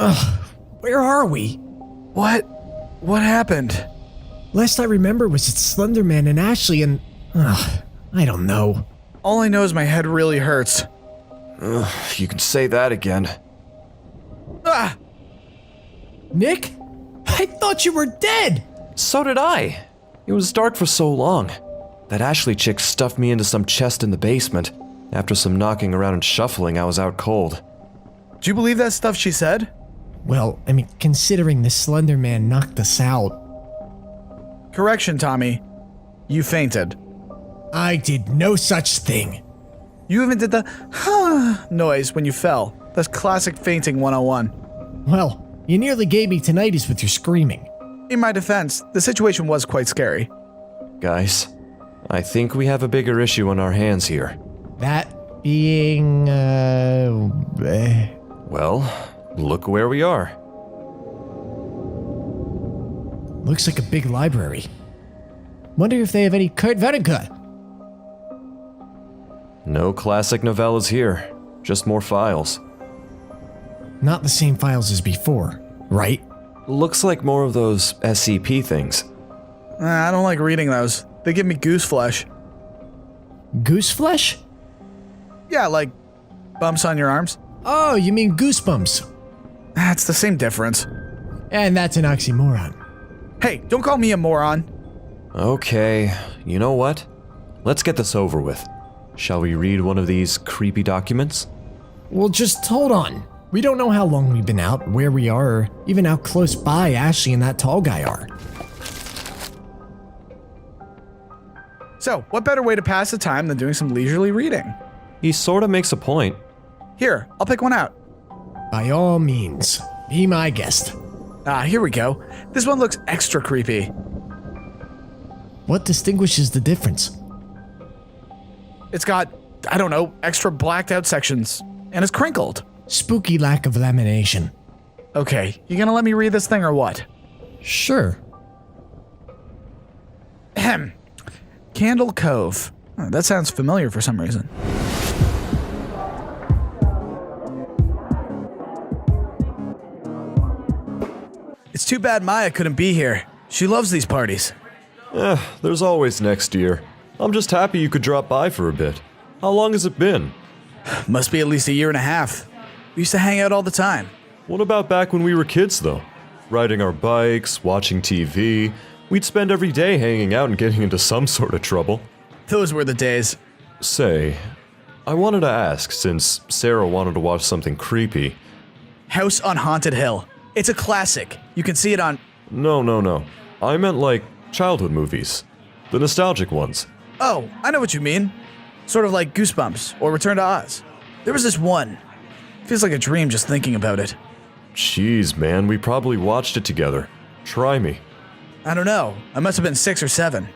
Ugh, where are we? What? What happened? Last I remember was at Slenderman and Ashley and... I don't know. All I know is my head really hurts. You can say that again. Ah! Nick? I thought you were dead! So did I. It was dark for so long. That Ashley chick stuffed me into some chest in the basement. After some knocking around and shuffling, I was out cold. Do you believe that stuff she said? Well, I mean, considering the Slenderman knocked us out. Correction, Tommy. You fainted. I did no such thing. You even did the noise when you fell. That's classic fainting 101. Well, you nearly gave me tinnitus with your screaming. In my defense, the situation was quite scary. Guys, I think we have a bigger issue on our hands here. That being, Well, look where we are. Looks like a big library. Wonder if they have any 𝚾𝚛𝚒𝚗𝚋. No classic novellas here, just more files. Not the same files as before, right? Looks like more of those SCP things. I don't like reading those. They give me goose flesh. Goose flesh? Yeah, like bumps on your arms. Oh, you mean goosebumps. It's the same difference. And that's an oxymoron. Hey, don't call me a moron. Okay, you know what? Let's get this over with. Shall we read one of these creepy documents? Well, just hold on. We don't know how long we've been out, where we are, or even how close by Ashley and that tall guy are. So, what better way to pass the time than doing some leisurely reading? He sorta makes a point. Here, I'll pick one out. By all means, be my guest. Here we go. This one looks extra creepy. What distinguishes the difference? It's got, I don't know, extra blacked out sections, and it's crinkled. Spooky lack of lamination. Okay, you gonna let me read this thing or what? Sure. Ahem. Candle Cove. Oh, that sounds familiar for some reason. It's too bad Maya couldn't be here. She loves these parties. There's always next year. I'm just happy you could drop by for a bit. How long has it been? Must be at least a year and a half. We used to hang out all the time. What about back when we were kids, though? Riding our bikes, watching TV. We'd spend every day hanging out and getting into some sort of trouble. Those were the days. Say, I wanted to ask, since Sarah wanted to watch something creepy. House on Haunted Hill. It's a classic. You can see it on... No. I meant like childhood movies. The nostalgic ones. Oh, I know what you mean. Sort of like Goosebumps or Return to Oz. There was this one. Feels like a dream just thinking about it. Jeez, man, we probably watched it together. Try me. I don't know. I must have been 6 or 7.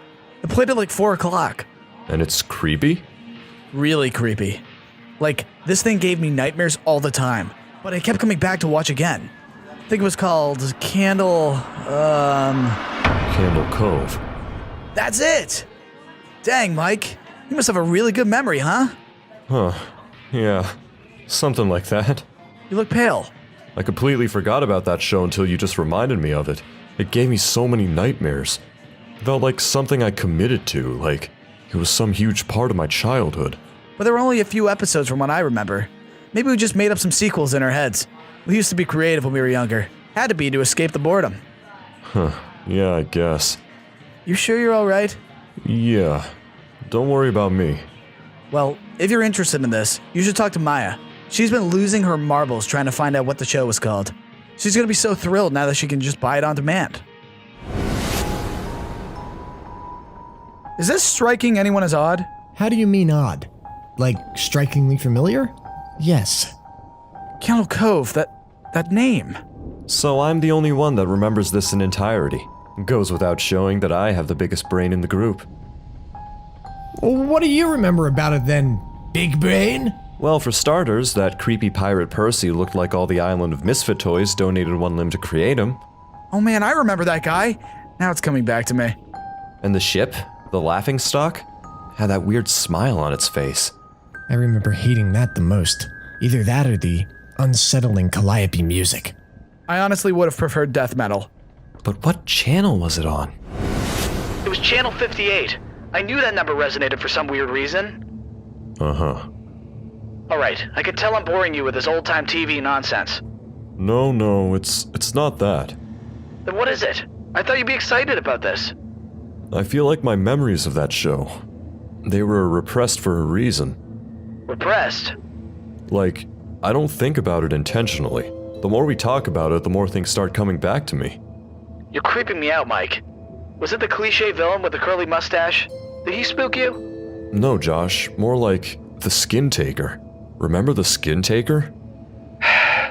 I played it like 4 o'clock. And it's creepy? Really creepy. Like, this thing gave me nightmares all the time, but I kept coming back to watch again. I think it was called Candle Cove. That's it! Dang, Mike. You must have a really good memory, huh? Huh. Yeah. Something like that. You look pale. I completely forgot about that show until you just reminded me of it. It gave me so many nightmares. It felt like something I committed to, like it was some huge part of my childhood. But there were only a few episodes from what I remember. Maybe we just made up some sequels in our heads. We used to be creative when we were younger. Had to be to escape the boredom. Huh. Yeah, I guess. You sure you're alright? Yeah. Don't worry about me. Well, if you're interested in this, you should talk to Maya. She's been losing her marbles trying to find out what the show was called. She's gonna be so thrilled now that she can just buy it on demand. Is this striking anyone as odd? How do you mean odd? Like strikingly familiar? Yes. Candle Cove, that name. So I'm the only one that remembers this in entirety. Goes without showing that I have the biggest brain in the group. What do you remember about it then, big brain? Well, for starters, that creepy pirate Percy looked like all the island of misfit toys donated one limb to create him. Oh man, I remember that guy. Now it's coming back to me. And the ship, the laughing stock, had that weird smile on its face. I remember hating that the most. Either that or the unsettling calliope music. I honestly would have preferred death metal. But what channel was it on? It was channel 58. I knew that number resonated for some weird reason. Uh-huh. Alright, I could tell I'm boring you with this old-time TV nonsense. No, it's not that. Then what is it? I thought you'd be excited about this. I feel like my memories of that show, they were repressed for a reason. Repressed? Like, I don't think about it intentionally. The more we talk about it, the more things start coming back to me. You're creeping me out, Mike. Was it the cliché villain with the curly mustache? Did he spook you? No, Josh, more like the Skin Taker. Remember the Skin Taker?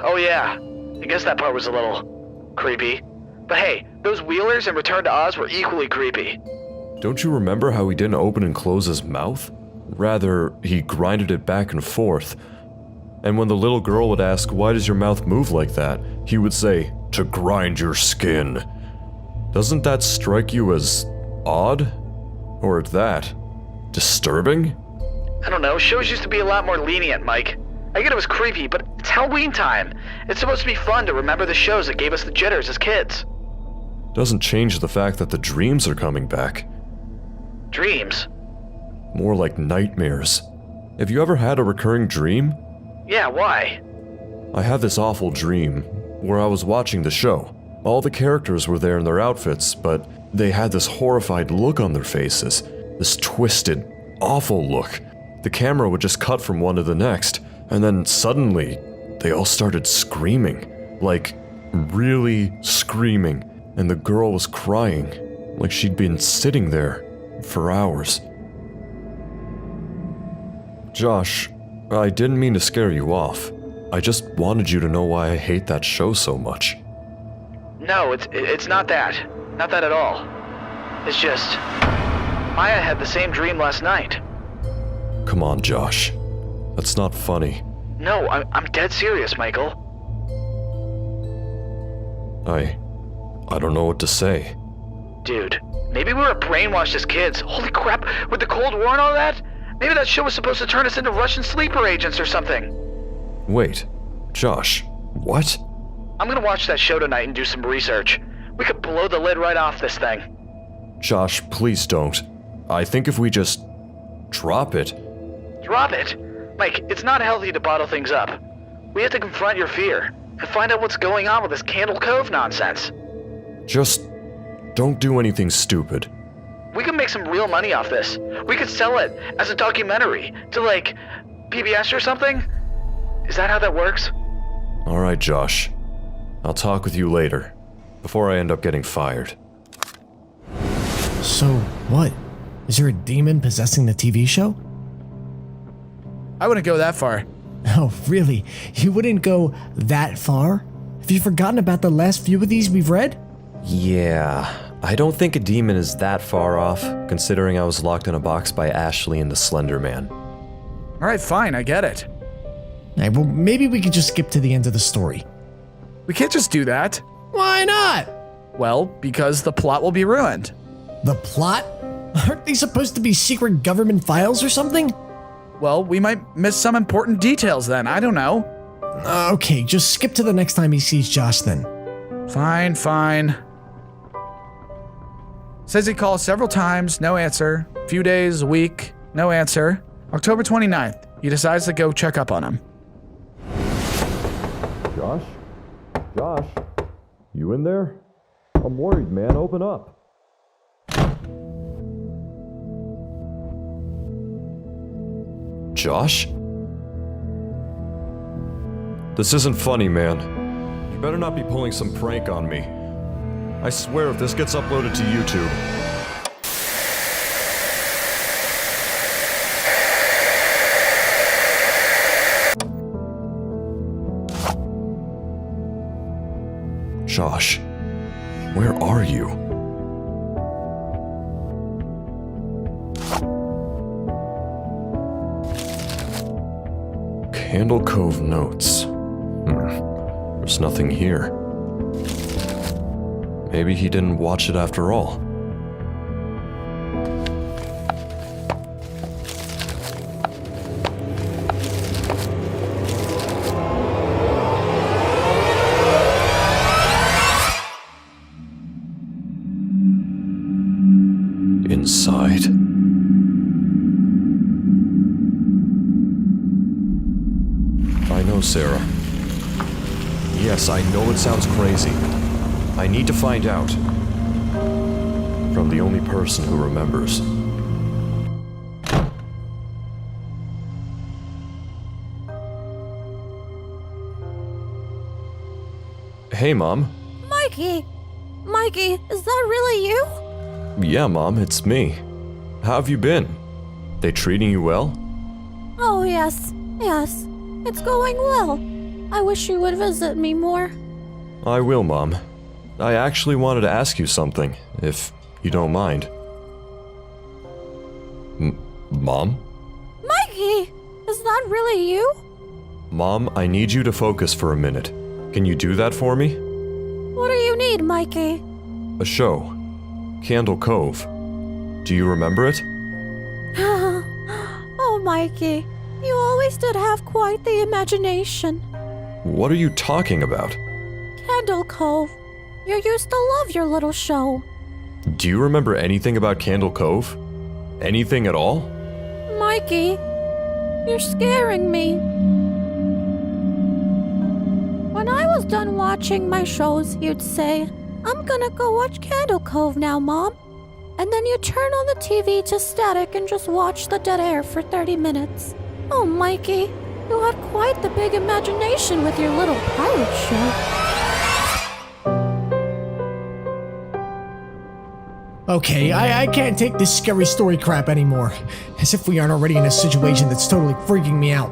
Oh yeah, I guess that part was a little creepy. But hey, those Wheelers in Return to Oz were equally creepy. Don't you remember how he didn't open and close his mouth? Rather, he grinded it back and forth. And when the little girl would ask, "Why does your mouth move like that?" he would say, "To grind your skin." Doesn't that strike you as odd? Or at that, disturbing? I don't know, shows used to be a lot more lenient, Mike. I get it was creepy, but it's Halloween time. It's supposed to be fun to remember the shows that gave us the jitters as kids. Doesn't change the fact that the dreams are coming back. Dreams? More like nightmares. Have you ever had a recurring dream? Yeah, why? I had this awful dream where I was watching the show. All the characters were there in their outfits, but they had this horrified look on their faces. This twisted, awful look. The camera would just cut from one to the next, and then suddenly, they all started screaming. Like, really screaming. And the girl was crying, like she'd been sitting there for hours. Josh, I didn't mean to scare you off. I just wanted you to know why I hate that show so much. No, it's not that. Not that at all. It's just... Maya had the same dream last night. Come on, Josh. That's not funny. No, I'm dead serious, Michael. I don't know what to say. Dude, maybe we were brainwashed as kids. Holy crap, with the Cold War and all that? Maybe that show was supposed to turn us into Russian sleeper agents or something. Wait, Josh, what? I'm gonna watch that show tonight and do some research. We could blow the lid right off this thing. Josh, please don't. I think if we just drop it. Drop it? Mike, it's not healthy to bottle things up. We have to confront your fear and find out what's going on with this Candle Cove nonsense. Just don't do anything stupid. We could make some real money off this. We could sell it as a documentary to, like, PBS or something? Is that how that works? Alright, Josh. I'll talk with you later, before I end up getting fired. So, what? Is there a demon possessing the TV show? I wouldn't go that far. Oh, really? You wouldn't go that far? Have you forgotten about the last few of these we've read? Yeah, I don't think a demon is that far off, considering I was locked in a box by Ashley and the Slender Man. Alright, fine, I get it. Alright, well, maybe we could just skip to the end of the story. We can't just do that. Why not? Well, because the plot will be ruined. The plot? Aren't they supposed to be secret government files or something? Well, we might miss some important details then, I don't know. Okay, just skip to the next time he sees Josh then. Fine. Says he called several times, no answer. Few days, a week, no answer. October 29th, he decides to go check up on him. Josh? Josh? You in there? I'm worried, man. Open up. Josh? This isn't funny, man. You better not be pulling some prank on me. I swear if this gets uploaded to YouTube... Josh, where are you? Candle Cove notes. There's nothing here. Maybe he didn't watch it after all. inside. I know, Sarah. Yes, I know it sounds crazy. I need to find out. From the only person who remembers. Hey, Mom. Mikey! Mikey, is that really you? Yeah, Mom, it's me. How have you been? They treating you well? Oh, yes. It's going well. I wish you would visit me more. I will, Mom. I actually wanted to ask you something, if you don't mind. Mom? Mikey! Is that really you? Mom, I need you to focus for a minute. Can you do that for me? What do you need, Mikey? A show. Candle Cove. Do you remember it? Oh, Mikey. You always did have quite the imagination. What are you talking about? Candle Cove. You used to love your little show. Do you remember anything about Candle Cove? Anything at all? Mikey, you're scaring me. When I was done watching my shows, you'd say, "I'm gonna go watch Candle Cove now, Mom." And then you'd turn on the TV to static and just watch the dead air for 30 minutes. Oh, Mikey, you had quite the big imagination with your little pirate show. Okay, I can't take this scary story crap anymore. As if we aren't already in a situation that's totally freaking me out.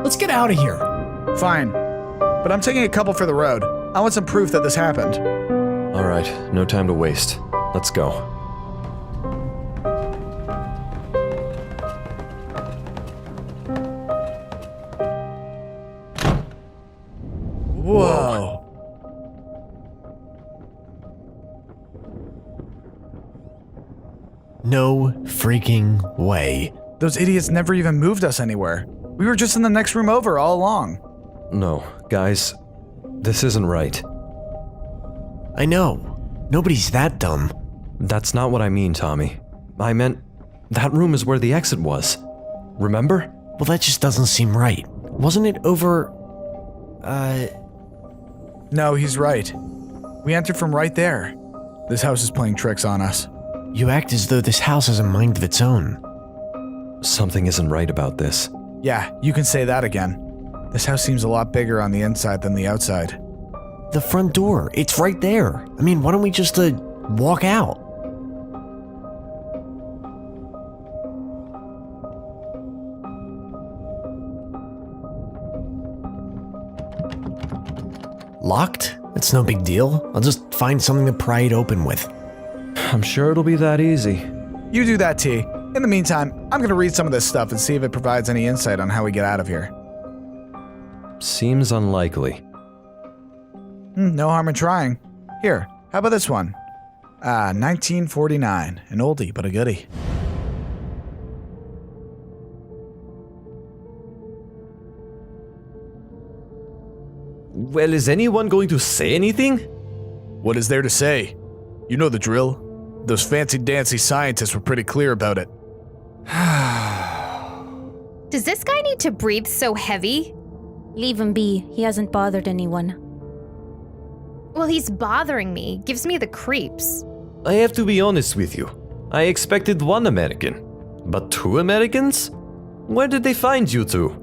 Let's get out of here. Fine. But I'm taking a couple for the road. I want some proof that this happened. Alright, no time to waste. Let's go. Whoa. No freaking way. Those idiots never even moved us anywhere. We were just in the next room over all along. No, guys, this isn't right. I know. Nobody's that dumb. That's not what I mean, Tommy. I meant, that room is where the exit was. Remember? Well, that just doesn't seem right. Wasn't it over... No, he's right. We entered from right there. This house is playing tricks on us. You act as though this house has a mind of its own. Something isn't right about this. Yeah, you can say that again. This house seems a lot bigger on the inside than the outside. The front door, it's right there. I mean, why don't we just, walk out? Locked? It's no big deal. I'll just find something to pry it open with. I'm sure it'll be that easy. You do that, T. In the meantime, I'm gonna read some of this stuff and see if it provides any insight on how we get out of here. Seems unlikely. No harm in trying. Here, how about this one? 1949. An oldie, but a goodie. Well, is anyone going to say anything? What is there to say? You know the drill. Those fancy-dancy scientists were pretty clear about it. Does this guy need to breathe so heavy? Leave him be. He hasn't bothered anyone. Well, he's bothering me. Gives me the creeps. I have to be honest with you. I expected one American. But two Americans? Where did they find you two?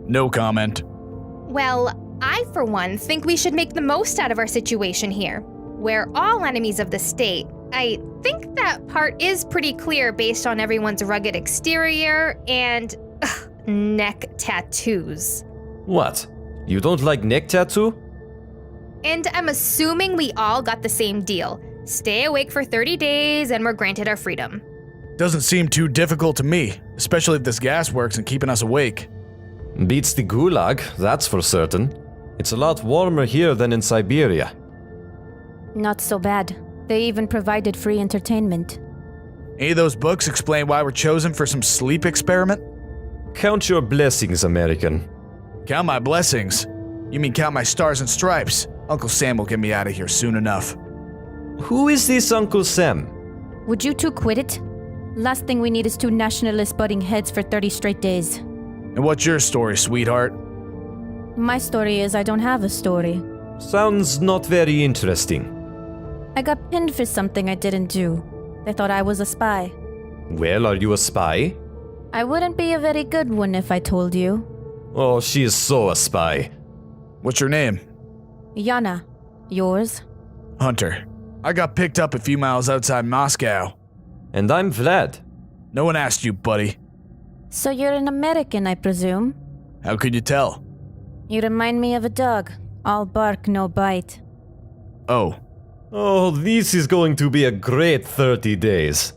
No comment. Well, I, for one, think we should make the most out of our situation here. We're all enemies of the state. I think that part is pretty clear based on everyone's rugged exterior and neck tattoos. What? You don't like neck tattoo? And I'm assuming we all got the same deal. Stay awake for 30 days and we're granted our freedom. Doesn't seem too difficult to me, especially if this gas works and keeping us awake. Beats the gulag, that's for certain. It's a lot warmer here than in Siberia. Not so bad. They even provided free entertainment. Any of those books explain why we're chosen for some sleep experiment? Count your blessings, American. Count my blessings? You mean count my stars and stripes? Uncle Sam will get me out of here soon enough. Who is this Uncle Sam? Would you two quit it? Last thing we need is two nationalists butting heads for 30 straight days. And what's your story, sweetheart? My story is I don't have a story. Sounds not very interesting. I got pinned for something I didn't do. They thought I was a spy. Well, are you a spy? I wouldn't be a very good one if I told you. Oh, she is so a spy. What's your name? Yana. Yours? Hunter. I got picked up a few miles outside Moscow. And I'm Vlad. No one asked you, buddy. So you're an American, I presume? How could you tell? You remind me of a dog. All bark, no bite. Oh. Oh, this is going to be a great 30 days.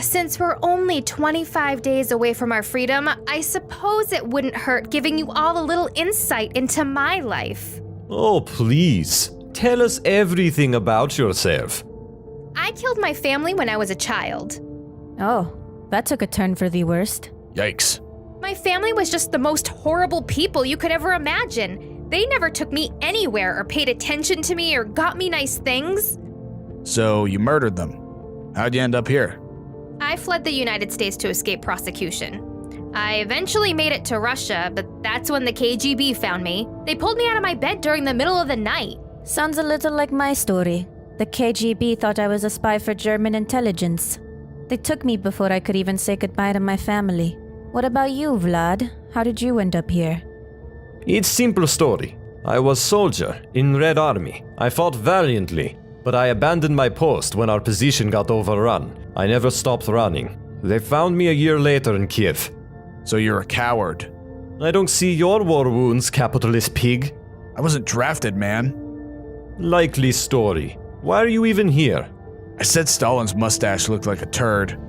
Since we're only 25 days away from our freedom, I suppose it wouldn't hurt giving you all a little insight into my life. Oh, please. Tell us everything about yourself. I killed my family when I was a child. Oh, that took a turn for the worst. Yikes. My family was just the most horrible people you could ever imagine. They never took me anywhere or paid attention to me or got me nice things. So you murdered them. How'd you end up here? I fled the United States to escape prosecution. I eventually made it to Russia, but that's when the KGB found me. They pulled me out of my bed during the middle of the night. Sounds a little like my story. The KGB thought I was a spy for German intelligence. They took me before I could even say goodbye to my family. What about you, Vlad? How did you end up here? It's simple story. I was soldier in Red Army. I fought valiantly, but I abandoned my post when our position got overrun. I never stopped running. They found me a year later in Kiev. So you're a coward. I don't see your war wounds, capitalist pig. I wasn't drafted, man. Likely story. Why are you even here? I said Stalin's mustache looked like a turd.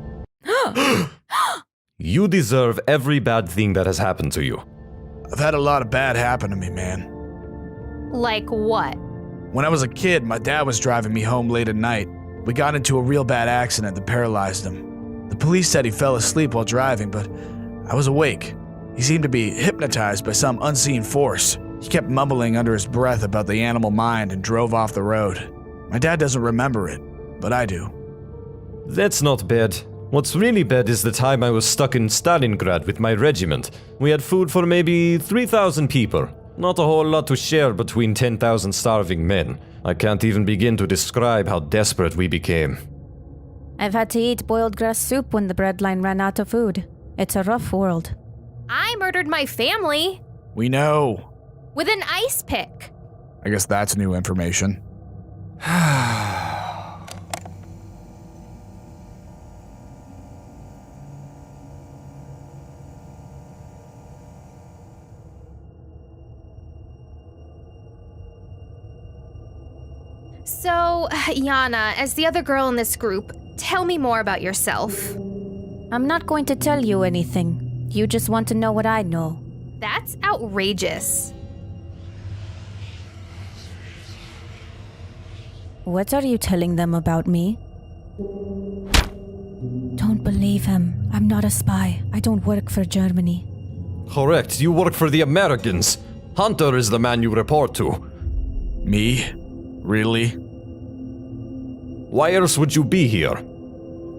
You deserve every bad thing that has happened to you. I've had a lot of bad happen to me, man. Like what? When I was a kid, my dad was driving me home late at night. We got into a real bad accident that paralyzed him. The police said he fell asleep while driving, but I was awake. He seemed to be hypnotized by some unseen force. He kept mumbling under his breath about the animal mind and drove off the road. My dad doesn't remember it, but I do. That's not bad. What's really bad is the time I was stuck in Stalingrad with my regiment. We had food for maybe 3,000 people. Not a whole lot to share between 10,000 starving men. I can't even begin to describe how desperate we became. I've had to eat boiled grass soup when the bread line ran out of food. It's a rough world. I murdered my family We know. with an ice pick. I guess that's new information. So, Yana, as the other girl in this group, tell me more about yourself. I'm not going to tell you anything. You just want to know what I know. That's outrageous. What are you telling them about me? Don't believe him. I'm not a spy. I don't work for Germany. Correct, you work for the Americans. Hunter is the man you report to. Me? Really? Why else would you be here?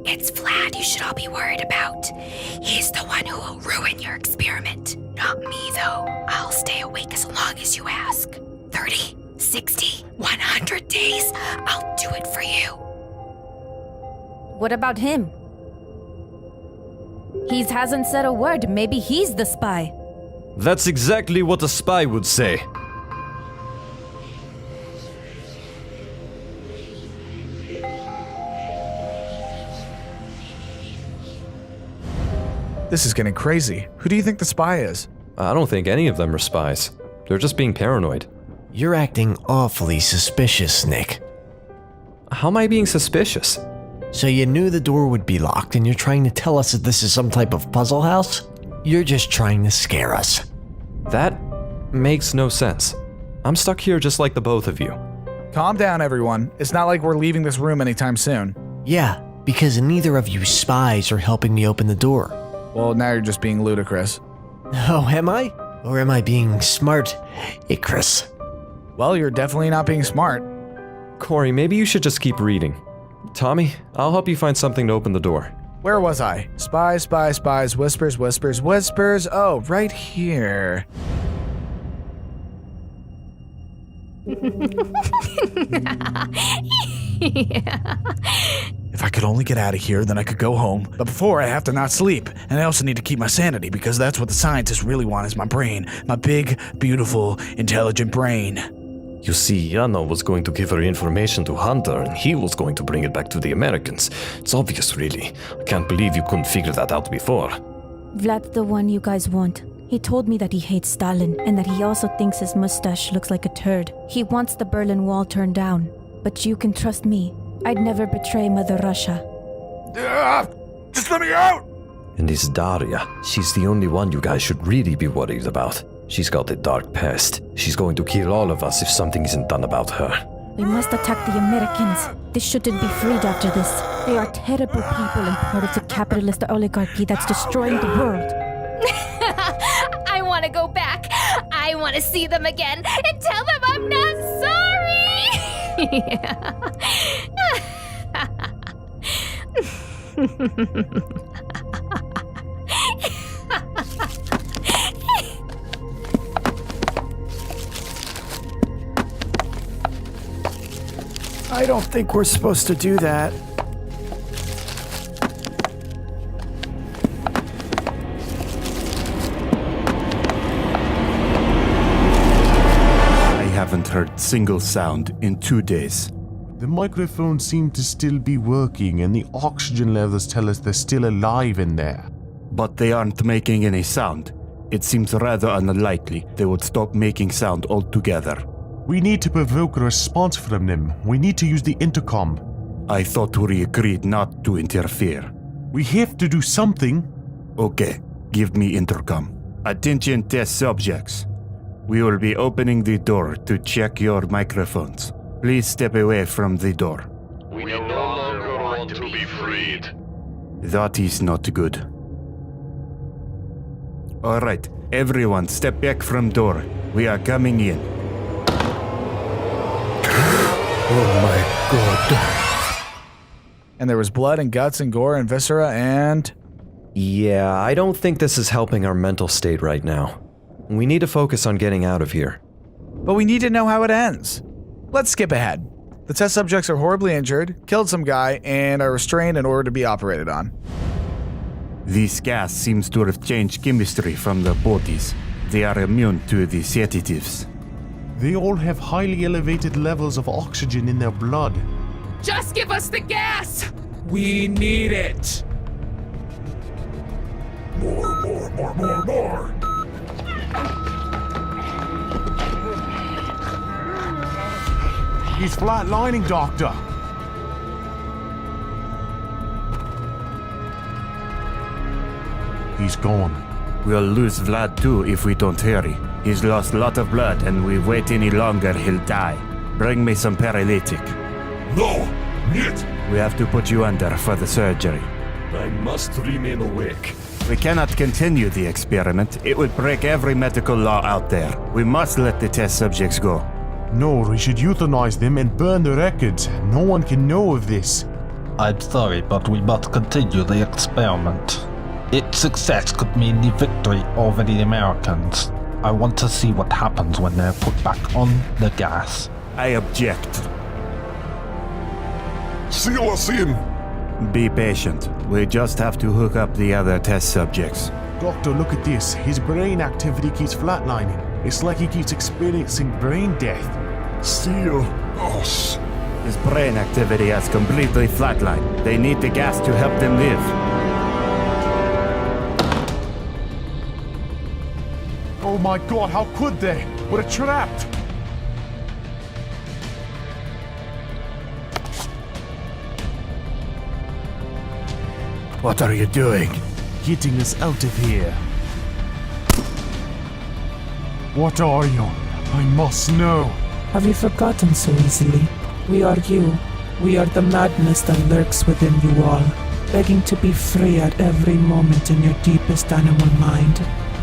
It's Vlad you should all be worried about. He's the one who will ruin your experiment. Not me, though. I'll stay awake as long as you ask. 30, 60, 100 days. I'll do it for you. What about him? He hasn't said a word. Maybe he's the spy. That's exactly what a spy would say. This is getting crazy. Who do you think the spy is? I don't think any of them are spies. They're just being paranoid. You're acting awfully suspicious, Nick. How am I being suspicious? So you knew the door would be locked and you're trying to tell us that this is some type of puzzle house? You're just trying to scare us. That makes no sense. I'm stuck here just like the both of you. Calm down, everyone. It's not like we're leaving this room anytime soon. Yeah, because neither of you spies are helping me open the door. Well, now you're just being ludicrous. Oh, am I? Or am I being smart, Icarus? Well, you're definitely not being smart. Corey, maybe you should just keep reading. Tommy, I'll help you find something to open the door. Where was I? Spies, spies, spies, whispers, whispers, whispers. Oh, right here. If I could only get out of here, then I could go home. But before, I have to not sleep. And I also need to keep my sanity, because that's what the scientists really want is my brain. My big, beautiful, intelligent brain. You see, Yana was going to give her information to Hunter, and he was going to bring it back to the Americans. It's obvious, really. I can't believe you couldn't figure that out before. Vlad's the one you guys want. He told me that he hates Stalin, and that he also thinks his mustache looks like a turd. He wants the Berlin Wall turned down. But you can trust me. I'd never betray Mother Russia. Just let me out! And this Daria, she's the only one you guys should really be worried about. She's got a dark past. She's going to kill all of us if something isn't done about her. We must attack the Americans. They shouldn't be freed after this. They are terrible people and part of the capitalist oligarchy that's destroying the world. I want to go back. I want to see them again and tell them I'm not I don't think we're supposed to do that. I haven't heard single sound in 2 days. The microphone seemed to still be working and the oxygen levels tell us they're still alive in there. But they aren't making any sound. It seems rather unlikely they would stop making sound altogether. We need to provoke a response from them. We need to use the intercom. I thought we agreed not to interfere. We have to do something. Okay, give me intercom. Attention test subjects. We will be opening the door to check your microphones. Please step away from the door. We no longer want to be freed. That is not good. Alright, everyone step back from door. We are coming in. Oh my god. And there was blood and guts and gore and viscera and... Yeah, I don't think this is helping our mental state right now. We need to focus on getting out of here. But we need to know how it ends. Let's skip ahead. The test subjects are horribly injured, killed some guy, and are restrained in order to be operated on. This gas seems to have changed chemistry from their bodies. They are immune to the sedatives. They all have highly elevated levels of oxygen in their blood. Just give us the gas! We need it! More. He's flatlining, Doctor. He's gone. We'll lose Vlad too if we don't hurry. He's lost a lot of blood, and we wait any longer, he'll die. Bring me some paralytic. No! Niet! We have to put you under for the surgery. I must remain awake. We cannot continue the experiment. It would break every medical law out there. We must let the test subjects go. No, we should euthanize them and burn the records. No one can know of this. I'm sorry, but we must continue the experiment. Its success could mean the victory over the Americans. I want to see what happens when they're put back on the gas. I object. Seal us in! Be patient. We just have to hook up the other test subjects. Doctor, look at this. His brain activity keeps flatlining. It's like he keeps experiencing brain death. Seal us. His brain activity has completely flatlined. They need the gas to help them live. Oh my god, how could they? We're trapped! What are you doing? Getting us out of here. What are you? I must know. Have you forgotten so easily? We are you. We are the madness that lurks within you all, begging to be free at every moment in your deepest animal mind.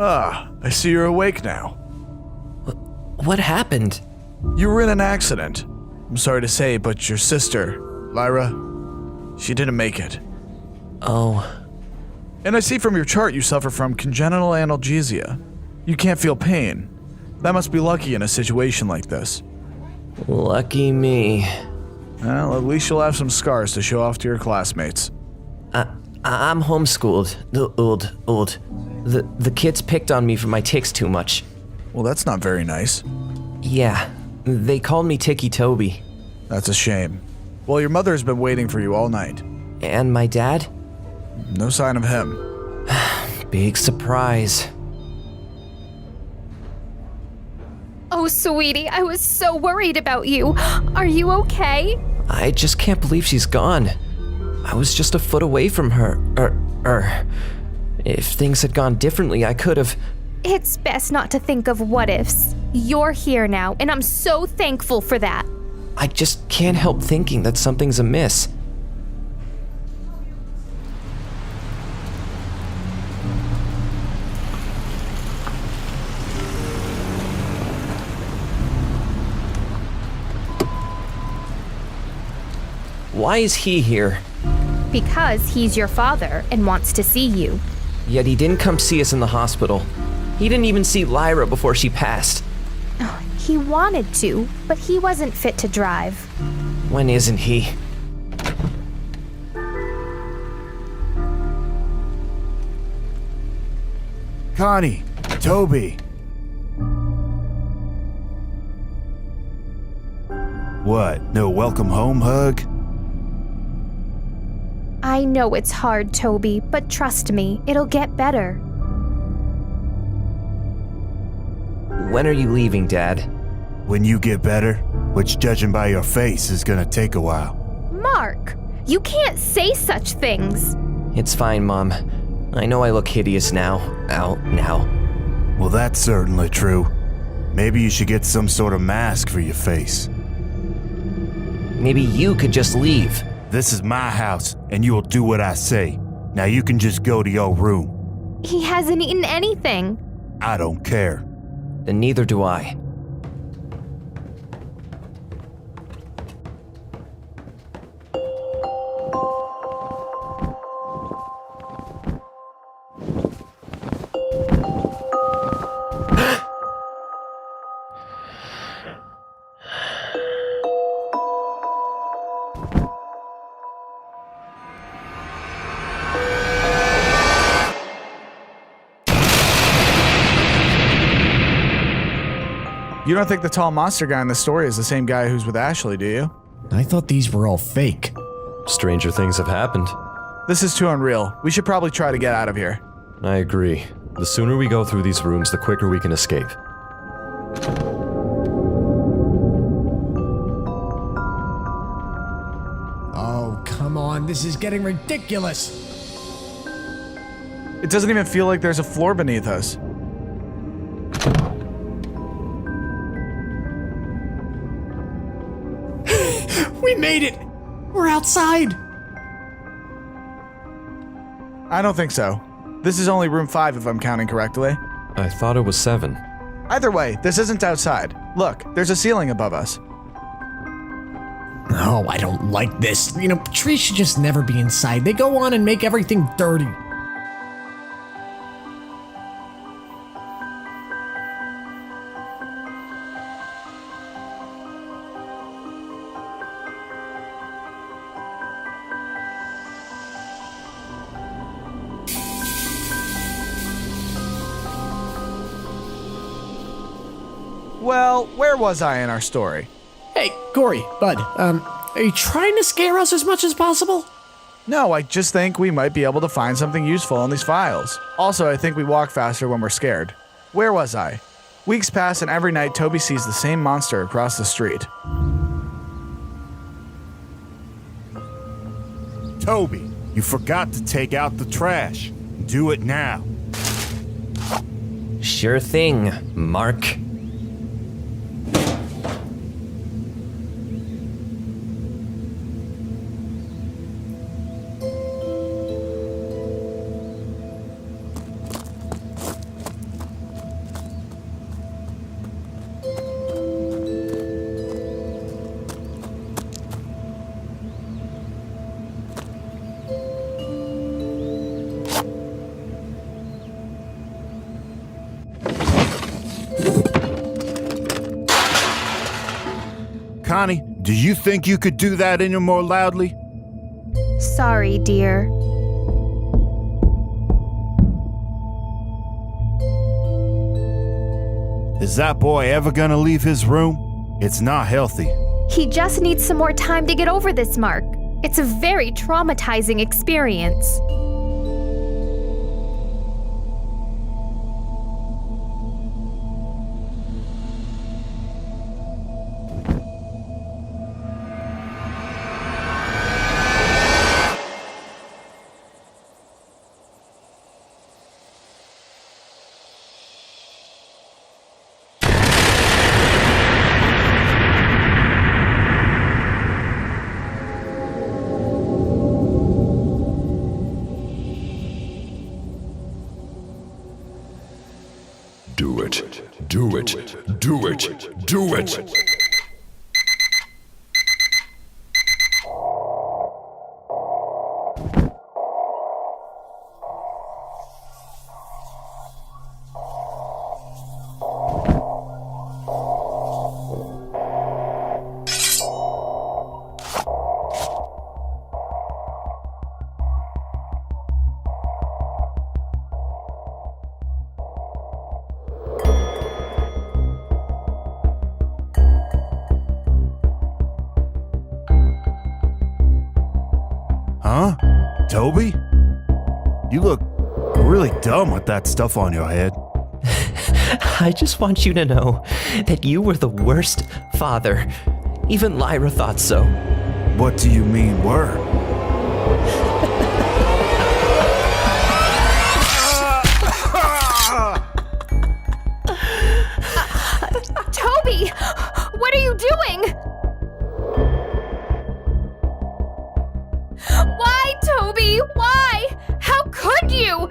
Ah, I see you're awake now. What happened? You were in an accident. I'm sorry to say, but your sister, Lyra, she didn't make it. Oh. And I see from your chart you suffer from congenital analgesia. You can't feel pain. That must be lucky in a situation like this. Lucky me. Well, at least you'll have some scars to show off to your classmates. I'm homeschooled. The kids picked on me for my tics too much. Well, that's not very nice. Yeah, they called me Ticci Toby. That's a shame. Well, your mother has been waiting for you all night. And my dad? No sign of him. Big surprise. Oh, sweetie, I was so worried about you. Are you okay? I just can't believe she's gone. I was just a foot away from her. If things had gone differently, I could have... It's best not to think of what ifs. You're here now, and I'm so thankful for that. I just can't help thinking that something's amiss. Why is he here? Because he's your father and wants to see you. Yet he didn't come see us in the hospital. He didn't even see Lyra before she passed. He wanted to, but he wasn't fit to drive. When isn't he? Connie, Toby. What, no welcome home hug? I know it's hard, Toby, but trust me, it'll get better. When are you leaving, Dad? When you get better, which judging by your face is gonna take a while. Mark, you can't say such things. It's fine, Mom. I know I look hideous now. Now. Well, that's certainly true. Maybe you should get some sort of mask for your face. Maybe you could just leave. This is my house, and you will do what I say. Now you can just go to your room. He hasn't eaten anything. I don't care. Then neither do I. You don't think the tall monster guy in the story is the same guy who's with Ashley, do you? I thought these were all fake. Stranger things have happened. This is too unreal. We should probably try to get out of here. I agree. The sooner we go through these rooms, the quicker we can escape. Oh, come on. This is getting ridiculous. It doesn't even feel like there's a floor beneath us. We made it! We're outside! I don't think so. This is only room 5 if I'm counting correctly. I thought it was 7. Either way, this isn't outside. Look, there's a ceiling above us. Oh, I don't like this. You know, trees should just never be inside. They go on and make everything dirty. Well, where was I in our story? Hey, Corey, Bud, are you trying to scare us as much as possible? No, I just think we might be able to find something useful in these files. Also, I think we walk faster when we're scared. Where was I? Weeks pass and every night Toby sees the same monster across the street. Toby, you forgot to take out the trash. Do it now. Sure thing, Mark. Connie, do you think you could do that any more loudly? Sorry, dear. Is that boy ever gonna leave his room? It's not healthy. He just needs some more time to get over this, Mark. It's a very traumatizing experience. Do it. Do it. Do it. Huh? Toby? You look really dumb with that stuff on your head. I just want you to know that you were the worst father. Even Lyra thought so. What do you mean, were? Toby! What are you doing? Why, Toby? Why? How could you?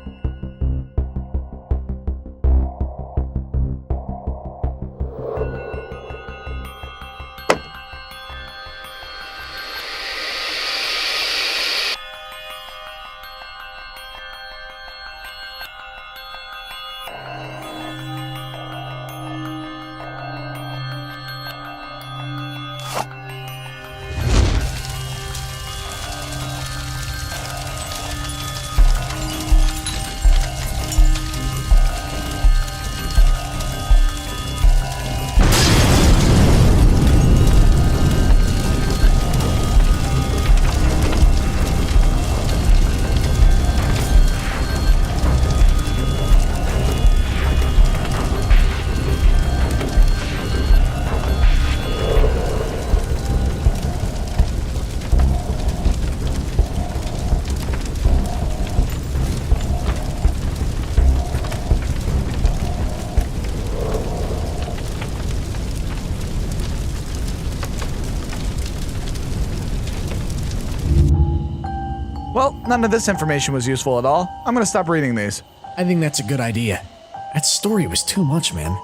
Well, none of this information was useful at all. I'm gonna stop reading these. I think that's a good idea. That story was too much, man.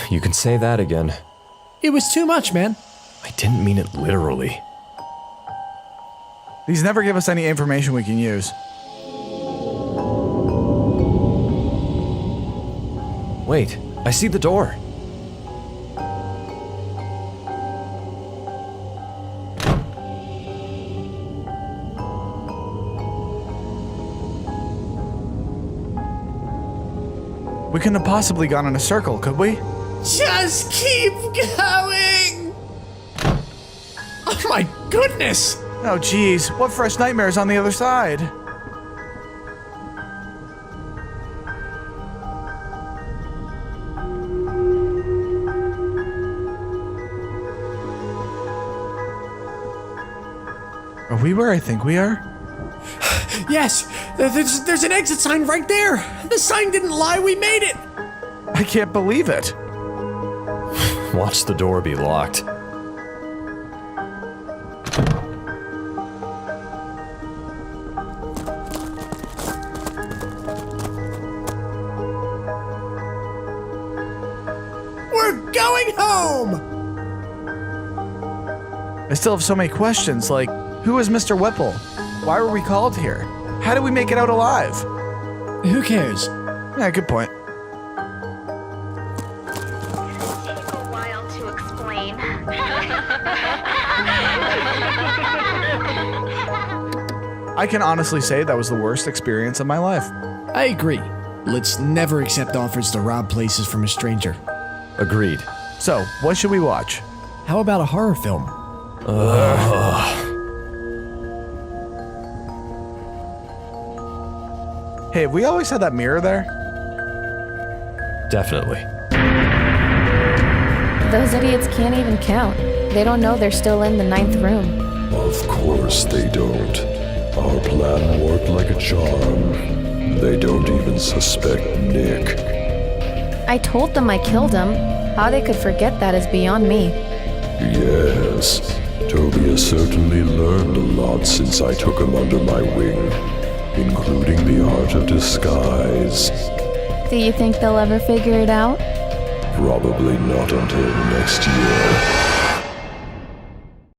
You can say that again. It was too much, man. I didn't mean it literally. These never give us any information we can use. Wait, I see the door. We couldn't have possibly gone in a circle, could we? Just keep going! Oh my goodness! Oh geez, what fresh nightmares on the other side? Are we where I think we are? Yes! There's an exit sign right there! The sign didn't lie, we made it! I can't believe it. Watch the door be locked. We're going home! I still have so many questions, like, who is Mr. Whipple? Why were we called here? How did we make it out alive? Who cares? Yeah, good point. Takes a while to explain. I can honestly say that was the worst experience of my life. I agree. Let's never accept offers to rob places from a stranger. Agreed. So, what should we watch? How about a horror film? Hey, have we always had that mirror there? Definitely. Those idiots can't even count. They don't know they're still in the 9th room. Of course they don't. Our plan worked like a charm. They don't even suspect Nick. I told them I killed him. How they could forget that is beyond me. Yes, Toby has certainly learned a lot since I took him under my wing, including the art of disguise. Do you think they'll ever figure it out? Probably not until next year.